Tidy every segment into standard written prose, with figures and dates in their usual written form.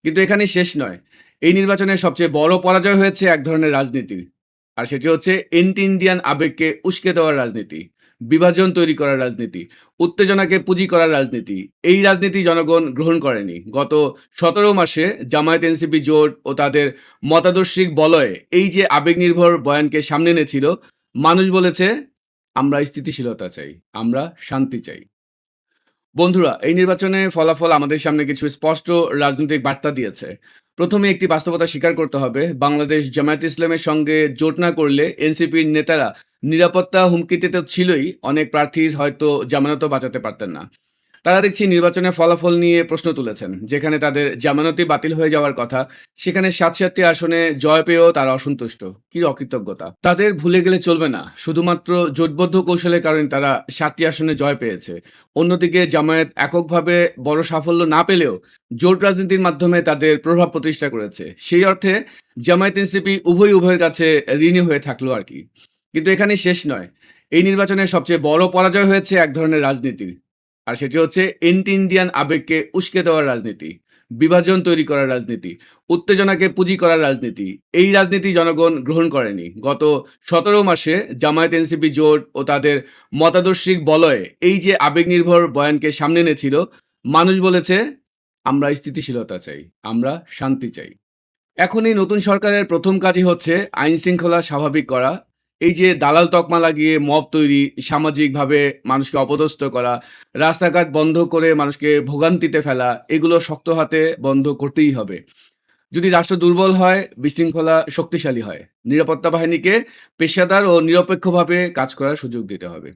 কিন্তু এখানেই শেষ নয়। এই নির্বাচনে সবচেয়ে বড় পরাজয় হয়েছে এক ধরনের রাজনীতির। আর সেটি হচ্ছে এন্টি ইন্ডিয়ান আবেগকে উস্কে দেওয়ার রাজনীতি, বিভাজন তৈরি করার রাজনীতি, উত্তেজনাকে পুঁজি করার রাজনীতি। এই রাজনীতি জনগণ গ্রহণ করেনি। গত ১৭ মাসে জামায়াত এনসিপি জোট ও তাদের মতাদর্শিক বলয়ে এই যে আবেগনির্ভর বয়ানকে সামনে এনেছিল, মানুষ বলেছে, "আমরা স্থিতিশীলতা চাই, আমরা শান্তি চাই।" বন্ধুরা, এই নির্বাচনে ফলাফল আমাদের সামনে কিছু স্পষ্ট রাজনৈতিক বার্তা দিয়েছে। প্রথমে একটি বাস্তবতা স্বীকার করতে হবে, বাংলাদেশ জামায়াত ইসলামের সঙ্গে জোট না করলে এনসিপির নেতারা নিরাপত্তা হুমকিতে তো ছিলই, অনেক প্রার্থীর হয়তো জামানতও বাঁচাতে পারতেন না। তারা দেখছি নির্বাচনের ফলাফল নিয়ে প্রশ্ন তুলেছেন। যেখানে তাদের জামানতই বাতিল হয়ে যাওয়ার কথা, সেখানে ৭৭টি আসনে জয় পেয়েও তারা অসন্তুষ্ট। কি অকৃতজ্ঞতা! তাদের ভুলে গেলে চলবে না। শুধুমাত্র জোটবদ্ধ কৌশলের কারণে তারা ৭টি আসনে জয় পেয়েছে। অন্যদিকে জামায়াত এককভাবে বড় সাফল্য না পেলেও জোট রাজনীতির মাধ্যমে তাদের প্রভাব প্রতিষ্ঠা করেছে। সেই অর্থে জামায়াত এনসিপি উভয়ের কাছে ঋণী হয়ে থাকলো আরকি। কিন্তু এখানেই শেষ নয়। এই নির্বাচনে সবচেয়ে বড় পরাজয় হয়েছে এক ধরনের রাজনীতির। আর সেটি হচ্ছে এন্টি ইন্ডিয়ান আবেগকে উস্কে দেওয়ার রাজনীতি, বিভাজন তৈরি করার রাজনীতি, উত্তেজনাকে পুঁজি করার রাজনীতি। এই রাজনীতি জনগণ গ্রহণ করেনি। গত ১৭ মাসে জামায়াত এনসিপি জোট ও তাদের মতাদর্শিক বলয়ে এই যে আবেগনির্ভর বয়ানকে সামনে এনেছিল, মানুষ বলেছে, "আমরা স্থিতিশীলতা চাই, আমরা শান্তি চাই।" এখন এই নতুন সরকারের প্রথম কাজই হচ্ছে আইন-শৃঙ্খলা স্বাভাবিক করা। এই যে দালাল তকমা লাগিয়ে মব তৈরি, সামাজিকভাবে মানুষকে অপদস্থ করা, রাস্তাঘাট বন্ধ করে মানুষকে ভোগান্তিতে ফেলা, এগুলো শক্ত হাতে বন্ধ করতেই হবে। যদি রাষ্ট্র দুর্বল হয়, বিশৃঙ্খলা শক্তিশালী হয়। নিরাপত্তা বাহিনীকে পেশাদার ও নিরপেক্ষভাবে কাজ করার সুযোগ দিতে হবে।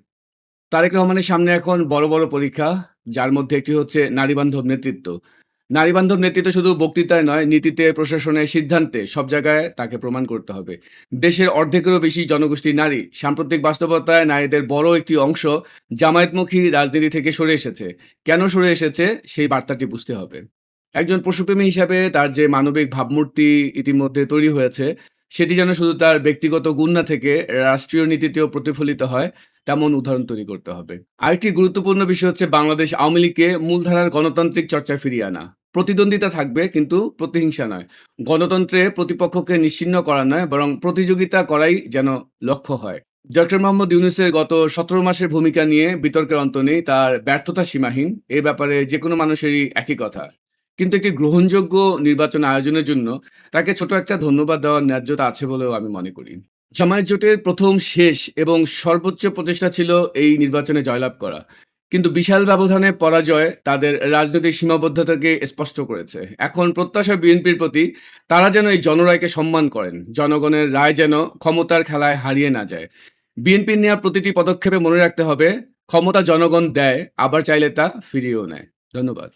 তারেক রহমানের সামনে এখন বড়, বড় পরীক্ষা, যার মধ্যে একটি হচ্ছে নারীবান্ধব নেতৃত্ব। নারীবান্ধব নেতৃত্ব শুধু বক্তৃতায় নয়, নীতিতে, প্রশাসনে, সিদ্ধান্তে সব জায়গায় তাকে প্রমাণ করতে হবে। দেশের অর্ধেকেরও বেশি জনগোষ্ঠী নারী। সাম্প্রতিক বাস্তবতায় নারীদের বড় একটি অংশ জামায়াতমুখী রাজনীতি থেকে সরে এসেছে। কেন সরে এসেছে, সেই বার্তাটি বুঝতে হবে। একজন পশুপ্রেমী হিসাবে তার যে মানবিক ভাবমূর্তি ইতিমধ্যে তৈরি হয়েছে, সেটি যেন শুধু তার ব্যক্তিগত গুণ না থেকে রাষ্ট্রীয় নীতিতেও প্রতিফলিত হয়, তেমন উদাহরণ তৈরি করতে হবে। আরেকটি গুরুত্বপূর্ণ বিষয় হচ্ছে বাংলাদেশ আওয়ামী লীগকে মূলধারার গণতান্ত্রিক চর্চায় ফিরিয়ে আনা। প্রতিদ্বন্দ্বিতা থাকবে কিন্তু প্রতিহিংসা নয়। গণতন্ত্রে প্রতিপক্ষকে নিশ্চিহ্ন করা নয়, বরং প্রতিযোগিতা করাই যেন লক্ষ্য হয়। ডক্টর মোহাম্মদ ইউনূসের গত ১৭ মাসের ভূমিকা নিয়ে বিতর্কের অন্ত নেই, তার ব্যর্থতা সীমাহীন। এ ব্যাপারে যেকোনো মানুষেরই একই কথা। কিন্তু একটি গ্রহণযোগ্য নির্বাচন আয়োজনের জন্য তাকে ছোট একটা ধন্যবাদ দেওয়ার ন্যায্যতা আছে বলেও আমি মনে করি। জামায়াত জোটের প্রথম, শেষ এবং সর্বোচ্চ প্রচেষ্টা ছিল এই নির্বাচনে জয়লাভ করা। কিন্তু বিশাল ব্যবধানে পরাজয় তাদের রাজনৈতিক সীমাবদ্ধতাকে স্পষ্ট করেছে। এখন প্রত্যাশা বিএনপির প্রতি, তারা যেন এই জনরায়কে সম্মান করেন। জনগণের রায় যেন ক্ষমতার খেলায় হারিয়ে না যায়। বিএনপির নেওয়া প্রতিটি পদক্ষেপে মনে রাখতে হবে, ক্ষমতা জনগণ দেয়, আবার চাইলে তা ফিরিয়েও নেয়। ধন্যবাদ।